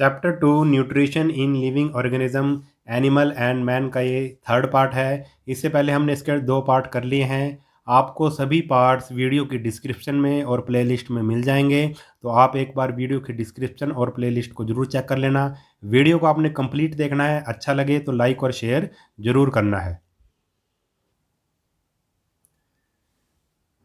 Chapter 2 nutrition in living organism animal and man का ये third part है। इससे पहले हमने इसके 2 पार्ट कर लिए हैं। आपको सभी पार्ट्स वीडियो की डिस्क्रिप्शन में और प्लेलिस्ट में मिल जाएंगे, तो आप एक बार वीडियो की डिस्क्रिप्शन और प्लेलिस्ट को ज़रूर चेक कर लेना। वीडियो को आपने कंप्लीट देखना है, अच्छा लगे तो लाइक और शेयर ज़रूर करना है।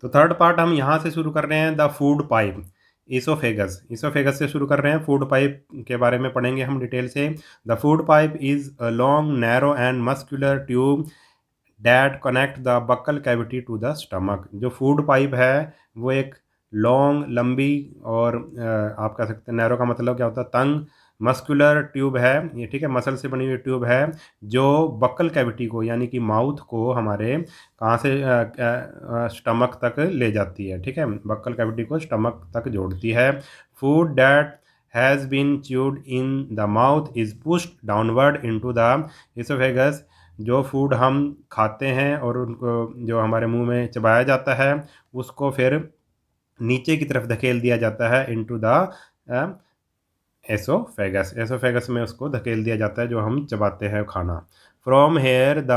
तो थर्ड पार्ट हम यहाँ से शुरू कर रहे हैं, the food pipe, oesophagus. Oesophagus से शुरू कर रहे हैं, फूड पाइप के बारे में पढ़ेंगे हम डिटेल से। The food pipe is a long narrow and muscular tube that connect the buccal cavity to the stomach. जो फूड पाइप है वो एक लॉन्ग, लंबी और आप कह सकते हैं नैरो का मतलब क्या होता है, तंग। मस्कुलर ट्यूब है ये, ठीक है, मसल से बनी हुई ट्यूब है जो बक्कल कैविटी को यानी कि माउथ को हमारे कहाँ से स्टमक तक ले जाती है, ठीक है, बक्कल कैविटी को स्टमक तक जोड़ती है। Food that has been chewed in the mouth is pushed downward into the oesophagus. जो फूड हम खाते हैं और उनको जो हमारे मुंह में चबाया जाता है उसको फिर नीचे की तरफ धकेल दिया जाता है इनटू द एसोफेगस। एसोफेगस में उसको धकेल दिया जाता है जो हम चबाते हैं खाना। From here the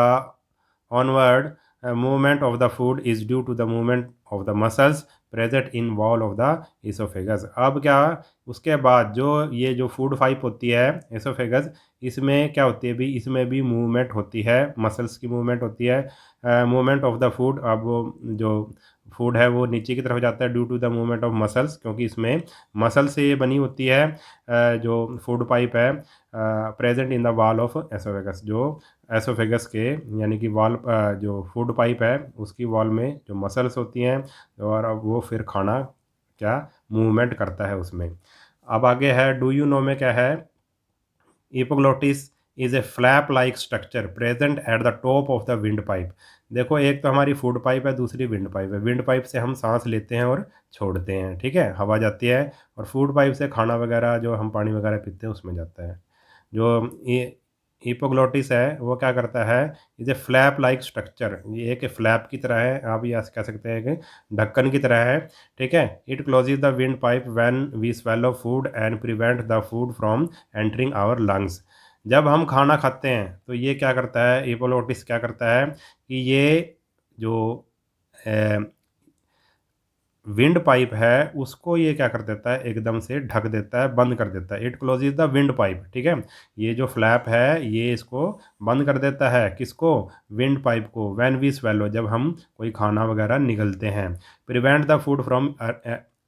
onward movement of the food is due to the movement of the muscles present in wall of the oesophagus. अब क्या, उसके बाद जो ये जो फूड पाइप होती है एसोफेगस, इसमें क्या होती है भी, इसमें भी मूवमेंट होती है, मसल्स की मूवमेंट होती है। मूवमेंट ऑफ द फूड, अब वो जो फूड है वो नीचे की तरफ जाता है due to the movement of muscles, क्योंकि इसमें मसल से ये बनी होती है जो फूड पाइप है present in the wall of oesophagus. जो एसोफेगस के यानी कि वॉल जो फूड पाइप है उसकी वॉल में जो मसल्स होती हैं और अब वो फिर खाना क्या मूवमेंट करता है उसमें। अब आगे है, डू यू नो में क्या है, epiglottis is a flap like structure present at the top of the wind pipe. देखो, एक तो हमारी फूड पाइप है, दूसरी विंड पाइप है। विंड पाइप से हम सांस लेते हैं और छोड़ते हैं, ठीक है, हवा जाती है, और फूड पाइप से खाना वगैरह जो हम पानी वगैरह पीते हैं उसमें जाता है। जो ये एपोग्लोटिस है वो क्या करता है, is a flap like structure, ये एक फ्लैप की तरह है, आप ये कह सकते हैं कि ढक्कन की तरह है, ठीक है। It closes the wind pipe when we swallow food and prevent the food from entering our lungs. जब हम खाना खाते हैं तो ये क्या करता है, एपोग्लोटिस क्या करता है कि ये जो विंड पाइप है उसको ये क्या कर देता है, एकदम से ढक देता है, बंद कर देता है। It closes the wind pipe, ठीक है, ये जो फ्लैप है ये इसको बंद कर देता है, किसको, विंड पाइप को। व्हेन वी स्वेलो, जब हम कोई खाना वगैरह निगलते हैं। Prevent the food from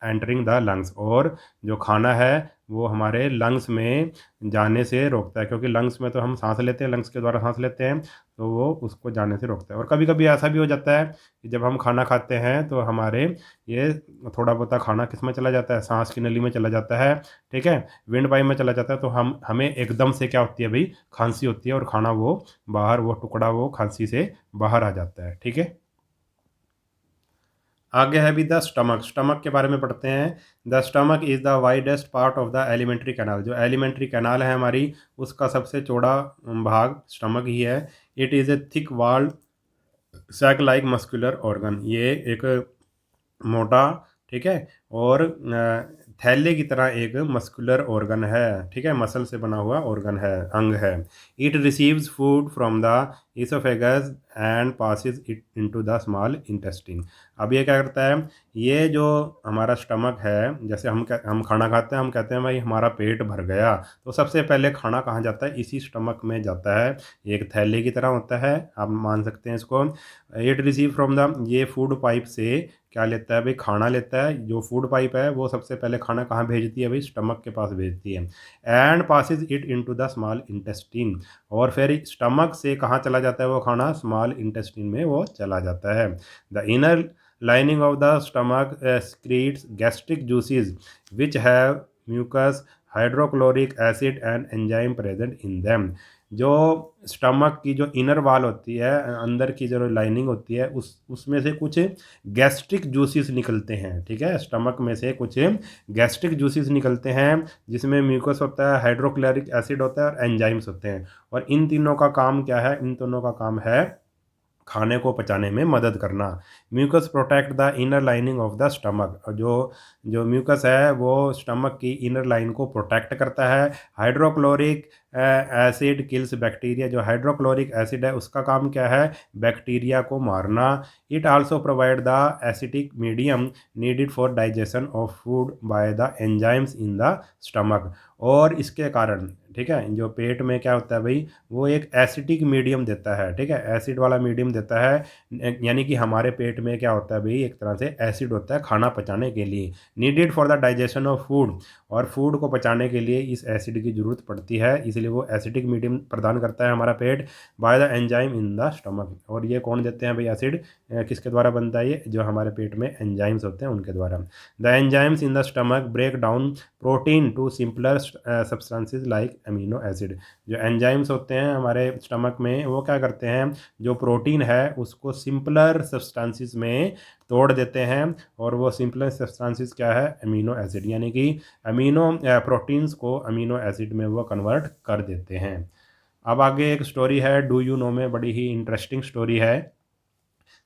entering the lungs, और जो खाना है वो हमारे लंग्स में जाने से रोकता है, क्योंकि लंग्स में तो हम सांस लेते हैं, लंग्स के द्वारा सांस लेते हैं, तो वो उसको जाने से रोकता है। और कभी कभी ऐसा भी हो जाता है कि जब हम खाना खाते हैं तो हमारे ये थोड़ा बहुत खाना किस में चला जाता है, सांस की नली में चला जाता है, ठीक है, विंड पाइप में चला जाता है, तो हमें एकदम से क्या होती है भाई, खांसी होती है, और खाना वो बाहर, वो टुकड़ा वो खांसी से बाहर आ जाता है, ठीक है। आगे है भी द स्टमक। स्टमक के बारे में पढ़ते हैं। The stomach is the widest part of the alimentary canal. जो एलिमेंट्री कैनाल है हमारी, उसका सबसे चौड़ा भाग स्टमक ही है। It is a thick walled sac like muscular organ. ये एक मोटा, ठीक है, और थैले की तरह एक मस्कुलर ऑर्गन है, ठीक है, मसल से बना हुआ ऑर्गन है, अंग है। It receives food from the oesophagus and passes it into the small intestine. अब ये क्या करता है, ये जो हमारा स्टमक है, जैसे हम खाना खाते हैं, हम कहते हैं भाई हमारा पेट भर गया, तो सबसे पहले खाना कहाँ जाता है, इसी स्टमक में जाता है। एक थैले की तरह होता है, आप मान सकते हैं इसको। इट रिसीव फ्रॉम द, ये फूड पाइप से क्या लेता है भाई, खाना लेता है। जो फूड पाइप है वो सबसे पहले खाना कहाँ भेजती है भाई, स्टमक के पास भेजती है। And passes it into the small intestine, और फिर स्टमक से कहाँ चला जाता है वो खाना, स्मॉल इंटेस्टिन में वो चला जाता है। The inner lining of the stomach secretes gastric juices which have mucus, hydrochloric acid and enzyme present in them. जो स्टमक की जो इनर वाल होती है, अंदर की जो लाइनिंग होती है, उसमें से कुछ गैस्ट्रिक जूसेस निकलते हैं, ठीक है, स्टमक में से कुछ गैस्ट्रिक जूसेस निकलते हैं जिसमें म्यूकस होता है, हाइड्रोक्लोरिक एसिड होता है और एंजाइम्स होते हैं। और इन तीनों का काम क्या है, इन तीनों का काम है खाने को पचाने में मदद करना। Mucus protect the inner lining of the stomach, जो जो म्यूकस है वो स्टमक की इनर लाइन को प्रोटेक्ट करता है। हाइड्रोक्लोरिक एसिड किल्स बैक्टीरिया, जो हाइड्रोक्लोरिक एसिड है उसका काम क्या है, बैक्टीरिया को मारना। It also provide the acidic medium needed for digestion of food by the enzymes in the stomach. और इसके कारण, ठीक है, जो पेट में क्या होता है भाई, वो एक एसिडिक मीडियम देता है, ठीक है, एसिड वाला मीडियम देता है। यानी कि हमारे पेट में क्या होता है भाई, एक तरह से एसिड होता है खाना पचाने के लिए, needed for the digestion of food, और फूड को पचाने के लिए इस एसिड की ज़रूरत पड़ती है, इसलिए वो एसिडिक मीडियम प्रदान करता है हमारा पेट by the enzyme in the stomach. और ये कौन देते हैं भाई एसिड, किसके द्वारा बनता है ये, जो हमारे पेट में एंजाइम्स होते हैं उनके द्वारा। The enzymes in the stomach break down protein to simpler substances like amino acid. जो एंजाइम्स होते हैं हमारे स्टमक में वो क्या करते हैं, जो प्रोटीन है उसको सिंपलर सब्सटेंसेस में तोड़ देते हैं, और वो सिंपलर सब्सटेंसेस क्या है, अमीनो एसिड, यानी कि अमीनो प्रोटीन्स को अमीनो एसिड में वो कन्वर्ट कर देते हैं। अब आगे एक स्टोरी है डू यू नो में, बड़ी ही इंटरेस्टिंग स्टोरी है।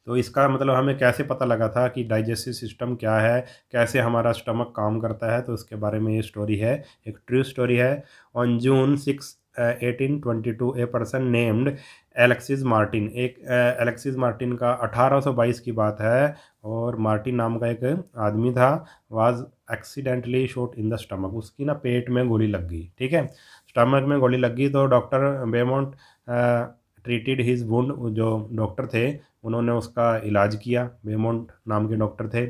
तो इसका मतलब हमें कैसे पता लगा था कि डाइजेस्टिव सिस्टम क्या है, कैसे हमारा स्टमक काम करता है, तो उसके बारे में ये स्टोरी है, एक ट्रू स्टोरी है। On June 6 1822 a person named Alexis Martin, एक एलेक्सिस मार्टिन का 1822 की बात है, और मार्टिन नाम का एक आदमी था, was accidentally shot in the stomach, उसकी ना पेट में गोली लग गई, ठीक है, स्टमक में गोली लग गई। तो डॉक्टर बेमोंट ट्रीटेड हिज वुंड, जो डॉक्टर थे उन्होंने उसका इलाज किया, बेमोंट नाम के डॉक्टर थे।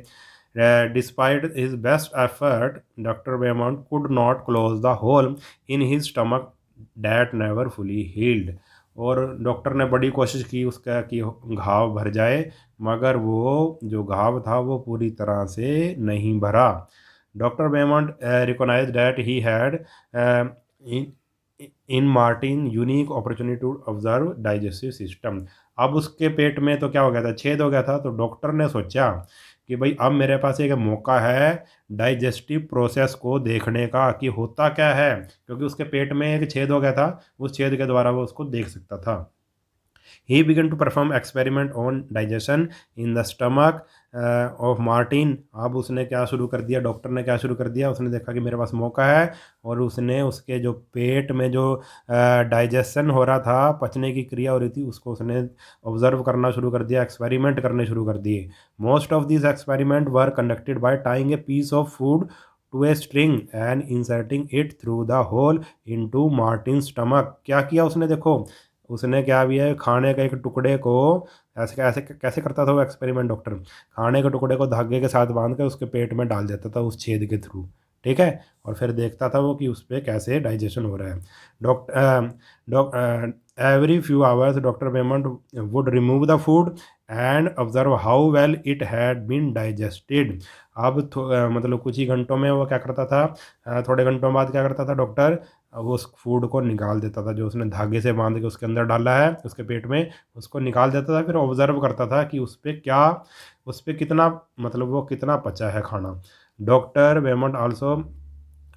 Despite his best effort doctor Beaumont could not close the hole in his stomach that never fully healed, और डॉक्टर ने बड़ी कोशिश की उसका कि घाव भर जाए, मगर वो जो घाव था वो पूरी तरह से नहीं भरा। Doctor Beaumont recognise that he had in Martin unique opportunity to observe digestive system. अब उसके पेट में तो क्या हो गया था, छेद हो गया था, तो डॉक्टर ने सोचा कि भाई अब मेरे पास एक मौका है डाइजेस्टिव प्रोसेस को देखने का कि होता क्या है, क्योंकि उसके पेट में एक छेद हो गया था, उस छेद के द्वारा वो उसको देख सकता था। He began to perform experiment on digestion in the stomach of Martin। अब उसने क्या शुरू कर दिया, डॉक्टर ने क्या शुरू कर दिया, उसने देखा कि मेरे पास मौका है, और उसने उसके जो पेट में जो डाइजेशन हो रहा था, पचने की क्रिया हो रही थी, उसको उसने ऑब्जर्व करना शुरू कर दिया, एक्सपेरिमेंट करने शुरू कर दिए। Most of this experiment were conducted by tying a piece of food to a string and inserting it through the hole into Martin stomach. क्या किया उसने, देखो उसने क्या भी है, खाने के एक टुकड़े को ऐसे कैसे कैसे करता था वो एक्सपेरिमेंट डॉक्टर, खाने के टुकड़े को धागे के साथ बांध कर उसके पेट में डाल देता था उस छेद के थ्रू, ठीक है, और फिर देखता था वो कि उस पर कैसे डाइजेशन हो रहा है। Doctor every few hours doctor Beaumont would remove the food and observe how well it had been digested. अब मतलब कुछ ही घंटों में वो क्या करता था, थोड़े घंटों बाद क्या करता था डॉक्टर, वो उस फूड को निकाल देता था, जो उसने धागे से बांध के उसके अंदर डाला है उसके पेट में, उसको निकाल देता था, फिर ऑब्जर्व करता था कि उस पर क्या, उस पर कितना, मतलब वो कितना पचा है खाना। Doctor Beaumont also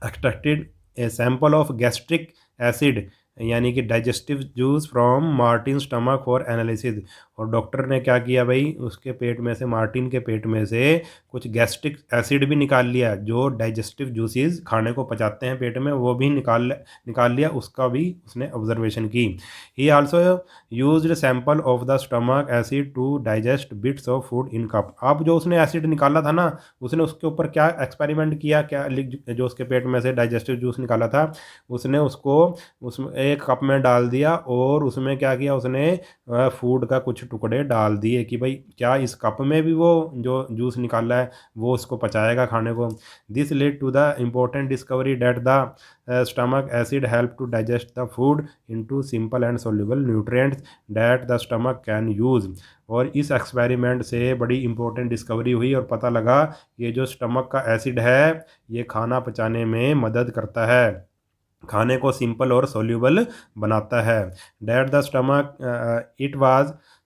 extracted a sample of gastric acid, यानी कि digestive juice from Martin stomach for analysis. और डॉक्टर ने क्या किया भाई, उसके पेट में से, मार्टिन के पेट में से कुछ गैस्ट्रिक एसिड भी निकाल लिया, जो डाइजेस्टिव जूसेस खाने को पचाते हैं पेट में, वो भी निकाल लिया, उसका भी उसने ऑब्जर्वेशन की। He also used sample of the stomach acid to digest bits of food in cup. अब जो उसने एसिड निकाला था ना, उसने उसके ऊपर क्या एक्सपेरिमेंट किया, क्या जो उसके पेट में से डाइजेस्टिव जूस निकाला था, उसने उसको उसमें एक कप में डाल दिया, और उसमें क्या किया उसने, फूड का कुछ टुकड़े डाल दिए कि भाई क्या इस कप में भी वो जो जूस निकाला है वो उसको पचाएगा खाने को। This led to the important discovery that the stomach acid help to digest the food into simple and soluble nutrients that the stomach can use। और इस एक्सपेरिमेंट से बड़ी इंपॉर्टेंट डिस्कवरी हुई, और पता लगा ये जो स्टमक का एसिड है ये खाना पचाने में मदद करता है, खाने को सिंपल और सोल्यूबल बनाता है। That the stomach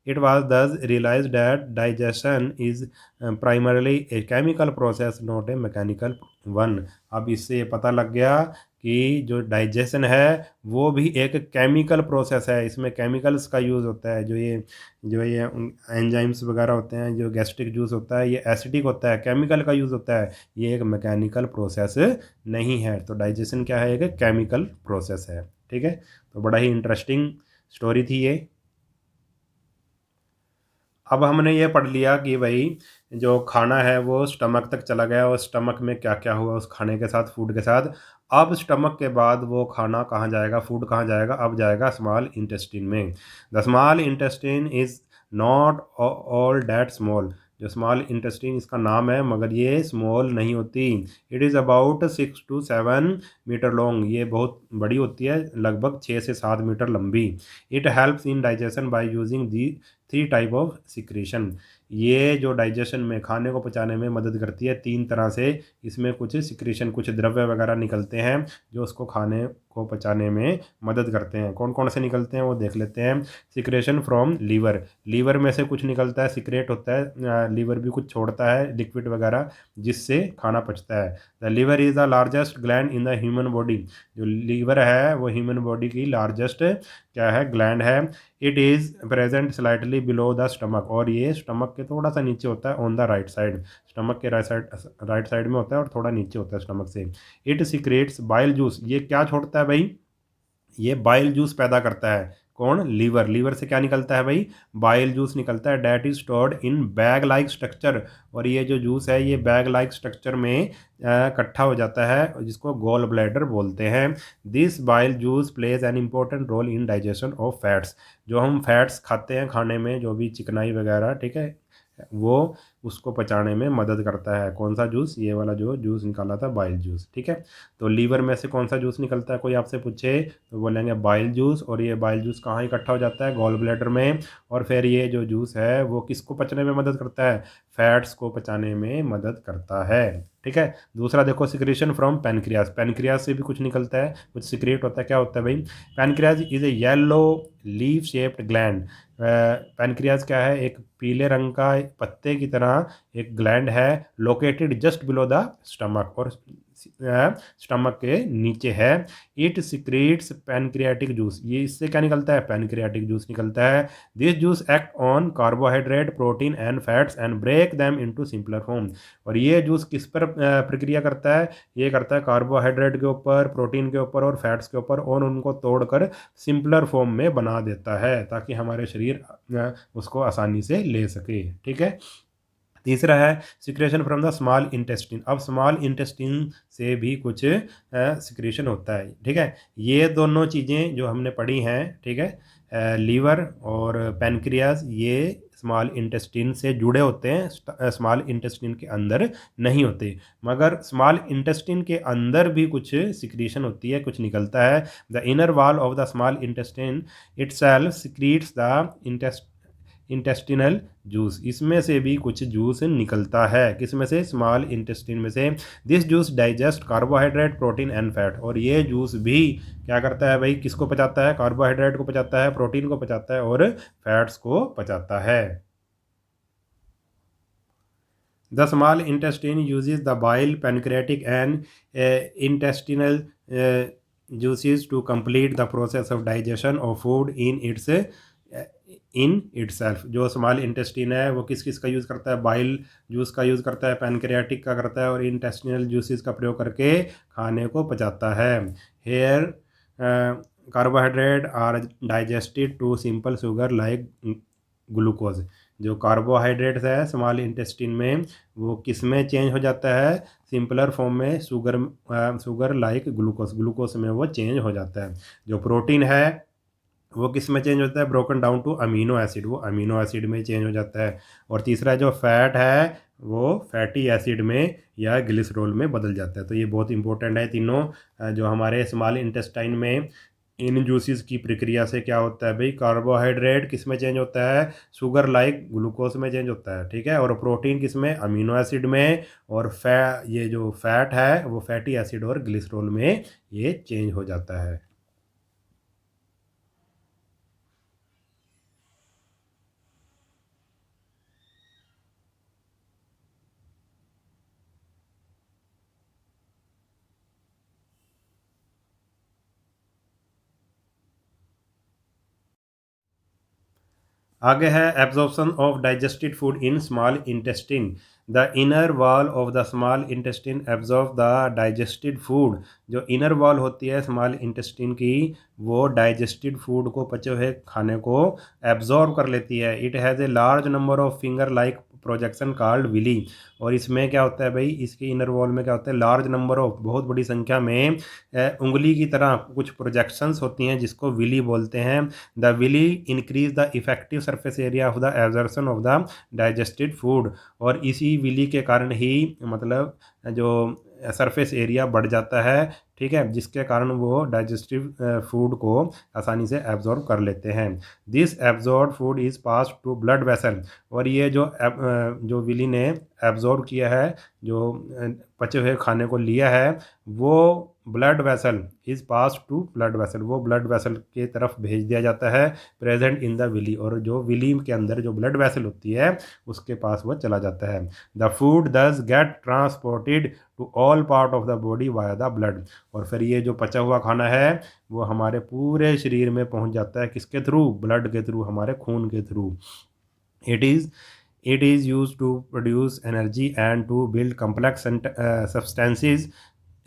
it was thus realise that digestion is primarily a chemical process not a mechanical one. अब इससे ये पता लग गया कि जो डाइजेशन है वो भी एक केमिकल प्रोसेस है, इसमें केमिकल्स का यूज़ होता है। जो ये एंजाइम्स वगैरह होते हैं, जो गैस्ट्रिक जूस होता है ये एसिडिक होता है, केमिकल का यूज़ होता है, ये एक मैकेनिकल प्रोसेस नहीं है। तो डाइजेशन क्या है, एक केमिकल प्रोसेस है। ठीक है, तो बड़ा ही इंटरेस्टिंग स्टोरी थी ये। अब हमने ये पढ़ लिया कि भाई जो खाना है वो स्टमक तक चला गया और स्टमक में क्या क्या हुआ उस खाने के साथ, फूड के साथ। अब स्टमक के बाद वो खाना कहाँ जाएगा, फूड कहाँ जाएगा, अब जाएगा स्मॉल इंटेस्टिन में। The small intestine is not all that small. जो स्मॉल इंटेस्टिन इसका नाम है मगर ये स्मॉल नहीं होती। It is about 6 to 7 metre long, ये बहुत बड़ी होती है, लगभग 6 से 7 मीटर लंबी। It helps in digestion by using the 3 type of secretion. ये जो डाइजेशन में, खाने को पचाने में मदद करती है 3 तरह से। इसमें कुछ सिक्रीशन, कुछ द्रव्य वगैरह निकलते हैं जो उसको खाने को पचाने में मदद करते हैं। कौन कौन से निकलते हैं वो देख लेते हैं। सिक्रेशन फ्रॉम लीवर, लीवर में से कुछ निकलता है, सिक्रेट होता है, लीवर भी कुछ छोड़ता है लिक्विड वगैरह जिससे खाना पचता है। The liver is the largest gland in the human body. जो लीवर है वो ह्यूमन बॉडी की लार्जेस्ट क्या है, ग्लैंड है। It is present slightly below the stomach, और ये स्टमक के थोड़ा सा नीचे होता है, on the right side. Stomach के राइट साइड में होता है और थोड़ा नीचे होता है स्टमक से। इट सिक्रेट्स बाइल जूस, ये क्या छोड़ता है भाई, ये बाइल जूस पैदा करता है। कौन, लीवर। लीवर से क्या निकलता है भाई, बाइल जूस निकलता है। That is stored in bag like structure, और ये जो जूस है ये बैग लाइक स्ट्रक्चर में इकट्ठा हो जाता है, जिसको गॉल ब्लैडर बोलते हैं। This bile juice plays an important role in digestion of fats. जो हम फैट्स खाते हैं खाने में, जो भी चिकनाई वगैरह, ठीक है, वो उसको पचाने में मदद करता है। कौन सा जूस, ये वाला जो जूस निकाला था, बाइल जूस। ठीक है, तो लीवर में से कौन सा जूस निकलता है, कोई आपसे पूछे तो बोलेंगे बाइल जूस। और ये बाइल जूस कहाँ इकट्ठा हो जाता है, गॉल ब्लैडर में। और फिर ये जो जूस है वो किसको पचने में मदद करता है, फैट्स को पचाने में मदद करता है। ठीक है, दूसरा देखो, सिक्रेशन फ्रॉम पैनक्रियाज। पैनक्रियाज से भी कुछ निकलता है, कुछ सिक्रेट होता है। क्या होता है भाई, pancreas is a yellow leaf shaped gland. Pancreas क्या है, एक पीले रंग का पत्ते की तरह एक ग्लैंड है, located just below the stomach, और स्टमक के नीचे है। इट सिक्रेट्स पैनक्रियाटिक जूस, ये इससे क्या निकलता है, पैनक्रियाटिक जूस निकलता है। This juice act on carbohydrate, protein and fats and break them into simpler form. और ये जूस किस पर प्रक्रिया करता है, ये करता है कार्बोहाइड्रेट के ऊपर, प्रोटीन के ऊपर और फैट्स के ऊपर, और उनको तोड़कर सिंपलर फॉर्म में बना देता है ताकि हमारे शरीर उसको आसानी से ले सके। ठीक है, तीसरा है secretion from the small intestine. अब स्मॉल इंटेस्टिन से भी कुछ सिक्रेशन होता है। ठीक है, ये दोनों चीज़ें जो हमने पढ़ी हैं, ठीक है, लीवर और पैनक्रियाज, ये स्मॉल इंटेस्टिन से जुड़े होते हैं, स्मॉल इंटेस्टिन के अंदर नहीं होते। मगर स्मॉल इंटेस्टिन के अंदर भी कुछ सिक्रीशन होती है, कुछ निकलता है। The inner wall of the small intestine itself secretes the intestinal juice, इसमें से भी कुछ जूस निकलता है। किसमें से, स्मॉल इंटेस्टिन में से। This juice digest carbohydrate, protein and fat, और ये जूस भी क्या करता है भाई, किसको पचाता है, कार्बोहाइड्रेट को पचाता है, प्रोटीन को पचाता है और फैट्स को पचाता है। The small intestine uses the bile, pancreatic and intestinal juices to complete the process of digestion of food in itself. जो स्मॉल इंटेस्टिन है वो किस किस का यूज़ करता है, बाइल जूस का यूज़ करता है, पैनक्रियाटिक का करता है और इंटेस्टिनल जूसेस का प्रयोग करके खाने को पचाता है। Here carbohydrate are digested to simple sugar like glucose. जो कार्बोहाइड्रेट्स है स्मॉल इंटेस्टिन में, वो किस में चेंज हो जाता है, सिंपलर फॉर्म में, शुगर लाइक ग्लूकोज, ग्लूकोज में वो चेंज हो जाता है। जो प्रोटीन है वो किस में चेंज होता है, broken down to amino acid, वो अमीनो एसिड में चेंज हो जाता है। और तीसरा जो फैट है वो फैटी एसिड में या ग्लिसरॉल में बदल जाता है। तो ये बहुत इंपॉर्टेंट है तीनों। जो हमारे स्मॉल इंटेस्टाइन में इन जूसेस की प्रक्रिया से क्या होता है भाई, कार्बोहाइड्रेट किस में चेंज होता है, शुगर लाइक ग्लूकोज में चेंज होता है। ठीक है, और प्रोटीन किस में, अमीनो एसिड में। और ये जो फैट है वो फैटी एसिड और ग्लिसरॉल में ये चेंज हो जाता है। आगे है absorption of digested food in small intestine. The inner wall of the small intestine absorb the digested food. जो इनर वॉल होती है स्मॉल इंटेस्टिन की, वो डाइजेस्टेड फूड को, पचे हुए खाने को एब्जॉर्ब कर लेती है। It has a large number of finger like projection called villi. और इसमें क्या होता है भाई, इसके इनर वॉल में क्या होता है, लार्ज नंबर ऑफ, बहुत बड़ी संख्या में उंगली की तरह कुछ प्रोजेक्शंस होती हैं जिसको विली बोलते हैं। The villi increase the effective surface area of the absorption of the digested food. और इसी विली के कारण ही मतलब जो सरफेस एरिया बढ़ जाता है, ठीक है, जिसके कारण वो डाइजेस्टिव फूड को आसानी से एब्जॉर्ब कर लेते हैं। This absorb food is pass to blood vessel. और ये जो विली ने एब्जॉर्ब किया है, जो पचे हुए खाने को लिया है, वो blood vessel is pass to blood vessel, वो ब्लड वेसल की तरफ भेज दिया जाता है प्रेजेंट इन द विली। और जो विली के अंदर जो ब्लड वेसल होती है उसके पास वो चला जाता है। The food thus get transported to all part of the body via the blood. और फिर ये जो पचा हुआ खाना है वो हमारे पूरे शरीर में पहुंच जाता है, किसके थ्रू, ब्लड के थ्रू, हमारे खून के through. It is it is used to produce energy and to build complex substances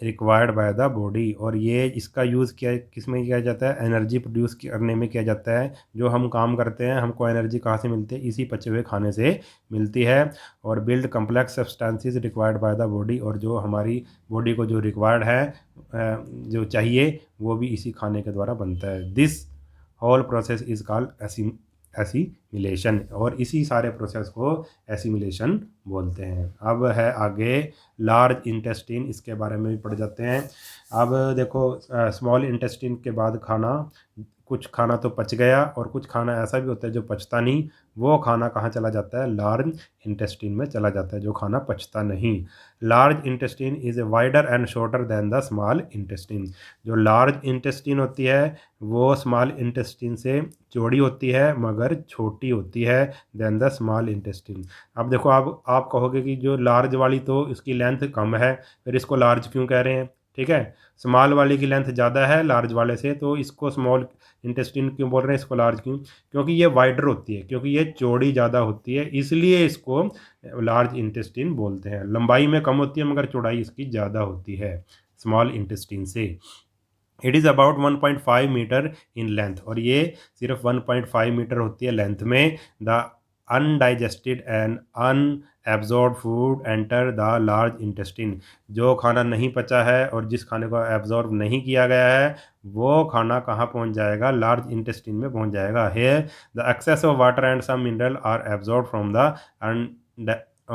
required by the body. और ये इसका यूज़ किया किस में किया जाता है, एनर्जी प्रोड्यूस करने में किया जाता है। जो हम काम करते हैं हमको एनर्जी कहाँ से मिलती है, इसी पचे हुए खाने से मिलती है। और build complex substances required by the body, और जो हमारी बॉडी को जो रिक्वायर्ड है, जो चाहिए, वो भी इसी खाने के द्वारा बनता है। This whole process is called assimilation. और इसी सारे प्रोसेस को एसिमिलेशन बोलते हैं। अब है आगे लार्ज इंटेस्टिन, इसके बारे में भी पढ़ जाते हैं। अब देखो, स्मॉल इंटेस्टिन के बाद खाना, कुछ खाना तो पच गया और कुछ खाना ऐसा भी होता है जो पचता नहीं। वो खाना कहाँ चला जाता है, लार्ज इंटेस्टिन में चला जाता है, जो खाना पचता नहीं। Large intestine is a wider and shorter than the small intestine. जो लार्ज इंटेस्टिन होती है वो स्मॉल इंटेस्टिन से चौड़ी होती है मगर छोटी होती है दैन द स्मॉल इंटेस्टिन। अब देखो, आप कहोगे कि जो लार्ज वाली तो इसकी लेंथ कम है, फिर इसको लार्ज क्यों कह रहे हैं, ठीक है। स्मॉल वाली की लेंथ ज़्यादा है लार्ज वाले से, तो इसको स्मॉल इंटेस्टिन क्यों बोल रहे हैं, इसको लार्ज क्यों, क्योंकि ये वाइडर होती है, क्योंकि ये चौड़ी ज़्यादा होती है, इसलिए इसको लार्ज इंटेस्टिन बोलते हैं। लंबाई में कम होती है मगर चौड़ाई इसकी ज़्यादा होती है स्मॉल इंटेस्टिन से। It is about 1.5 metre in length. और ये सिर्फ 1.5 मीटर होती है लेंथ में। The undigested and unabsorb food enter the large intestine. जो खाना नहीं पचा है और जिस खाने को एब्जॉर्ब नहीं किया गया है, वो खाना कहाँ पहुँच जाएगा, लार्ज इंटेस्टिन में पहुँच जाएगा। Here the excess of water and some mineral are absorb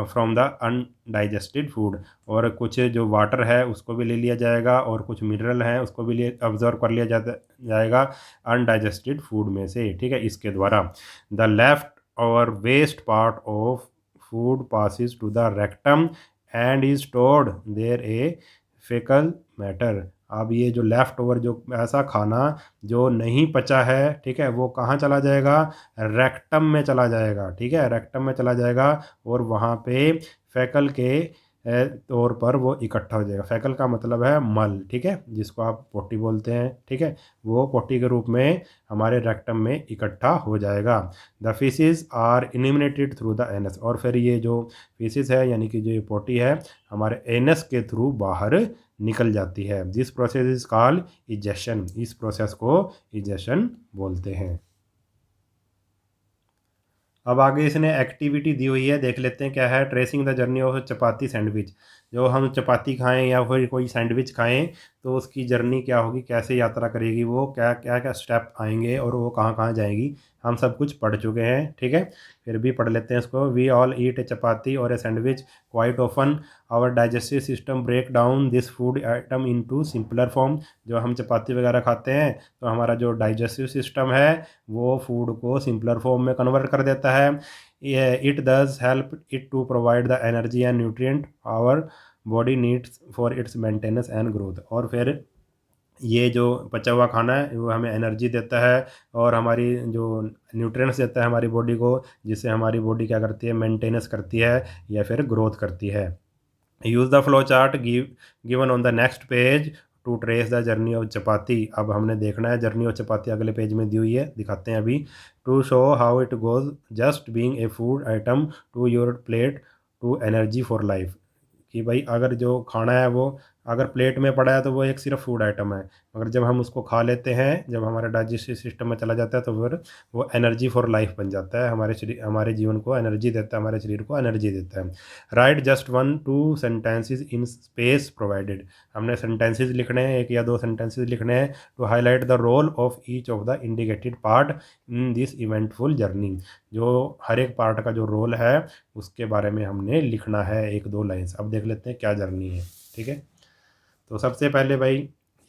from the undigested food. और कुछ जो वाटर है उसको भी ले लिया जाएगा और कुछ मिनरल हैं उसको भी ऑब्जर्व कर लिया जाएगा अनडाइजेस्टेड फूड में से, ठीक है, इसके द्वारा। The leftover waste part of food passes to the rectum and is stored there a faecal matter. अब ये जो लेफ्ट ओवर, जो ऐसा खाना जो नहीं पचा है, ठीक है, वो कहाँ चला जाएगा, रेक्टम में चला जाएगा, ठीक है, रेक्टम में चला जाएगा। और वहाँ पे फैकल के तौर पर वो इकट्ठा हो जाएगा। फैकल का मतलब है मल, ठीक है, जिसको आप पोटी बोलते हैं, ठीक है, वो पोटी के रूप में हमारे रेक्टम में इकट्ठा हो जाएगा। The faeces are eliminated through the anus. और फिर ये जो फीसिस है यानी कि जो ये पोटी है हमारे एनस के थ्रू बाहर निकल जाती है। This process is called egestion. इस प्रोसेस को इजेशन बोलते हैं। अब आगे इसने एक्टिविटी दी हुई है, देख लेते हैं क्या है। Tracing the journey of chapati sandwich. जो हम चपाती खाएं या फिर कोई सैंडविच खाएं तो उसकी जर्नी क्या होगी, कैसे यात्रा करेगी वो, क्या क्या क्या स्टेप आएंगे और वो कहाँ कहाँ जाएगी, हम सब कुछ पढ़ चुके हैं, ठीक है। फिर भी पढ़ लेते हैं इसको। We all eat a chapati और a sandwich quite often. Our digestive system break down this food item into simpler form. जो हम चपाती वगैरह खाते हैं तो हमारा जो डाइजेस्टिव सिस्टम है वो फूड को सिंपलर फॉर्म में कन्वर्ट कर देता है। It does help it to provide the energy and nutrient our body needs for its maintenance and growth. और फिर ये जो पचा हुआ खाना है वो हमें एनर्जी देता है और हमारी जो न्यूट्रिएंट्स देता है हमारी बॉडी को, जिससे हमारी बॉडी क्या करती है, मेंटेनेंस करती है या फिर ग्रोथ करती है। Use the flow chart given on the next page to trace the journey of chapati. अब हमने देखना है जर्नी ऑफ चपाती, अगले पेज में दी हुई है, दिखाते हैं अभी। To show how it goes just being a food item to your plate to energy for life. कि भाई अगर जो खाना है वो अगर प्लेट में पड़ा है तो वो एक सिर्फ फूड आइटम है, मगर जब हम उसको खा लेते हैं, जब हमारे डाइजेस्टिव सिस्टम में चला जाता है तो फिर वो एनर्जी फॉर लाइफ बन जाता है, हमारे शरीर हमारे जीवन को एनर्जी देता है, हमारे शरीर को एनर्जी देता है। Write just 1-2 sentences in space provided. हमने सेंटेंसेस लिखने हैं, एक या दो सेंटेंसेस लिखने हैं to highlight the role of each of the indicated part in this eventful journey. जो हर एक पार्ट का जो रोल है उसके बारे में हमने लिखना है, एक दो लाइन्स। अब देख लेते हैं क्या जर्नी है, ठीक है। तो सबसे पहले भाई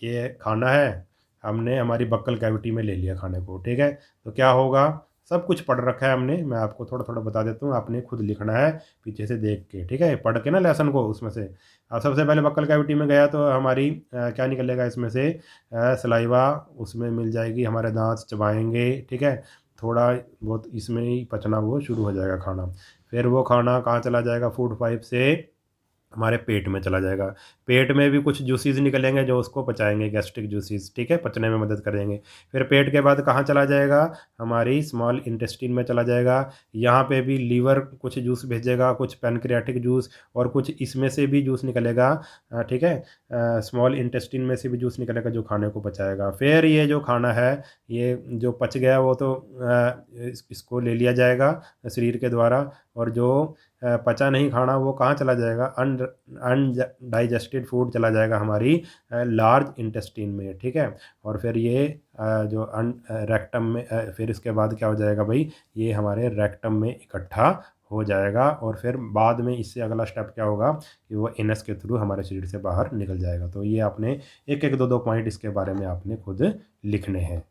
ये खाना है, हमने हमारी बक्कल कैविटी में ले लिया खाने को, ठीक है। तो क्या होगा, सब कुछ पढ़ रखा है हमने, मैं आपको थोड़ा थोड़ा बता देता हूँ, आपने खुद लिखना है पीछे से देख के, ठीक है, पढ़ के ना लेसन को उसमें से। अब सबसे पहले बक्कल कैविटी में गया तो हमारी क्या निकलेगा इसमें से, सलाइवा उसमें मिल जाएगी, हमारे दांत चबाएंगे, ठीक है, थोड़ा बहुत इसमें ही पचना वो शुरू हो जाएगा खाना। फिर वो खाना कहाँ चला जाएगा, फूड पाइप से हमारे पेट में चला जाएगा। पेट में भी कुछ जूसेस निकलेंगे जो उसको पचाएंगे, गैस्ट्रिक जूसेस, ठीक है, पचने में मदद करेंगे। फिर पेट के बाद कहाँ चला जाएगा, हमारी स्मॉल इंटेस्टाइन में चला जाएगा। यहाँ पे भी लीवर कुछ जूस भेजेगा, कुछ पैनक्रियाटिक जूस, और कुछ इसमें से भी जूस निकलेगा, ठीक है, स्मॉल इंटेस्टाइन में से भी जूस निकलेगा जो खाने को पचाएगा। फिर ये जो खाना है ये जो पच गया वो तो इसको ले लिया जाएगा शरीर के द्वारा, और जो पचा नहीं खाना वो कहाँ चला जाएगा, अनडाइजेस्टेड फूड चला जाएगा हमारी लार्ज इंटेस्टाइन में, ठीक है। और फिर ये जो रेक्टम में फिर इसके बाद क्या हो जाएगा भाई, ये हमारे रेक्टम में इकट्ठा हो जाएगा, और फिर बाद में इससे अगला स्टेप क्या होगा कि वो एनस के थ्रू हमारे शरीर से बाहर निकल जाएगा। तो ये आपने एक एक दो दो पॉइंट इसके बारे में आपने खुद लिखने हैं।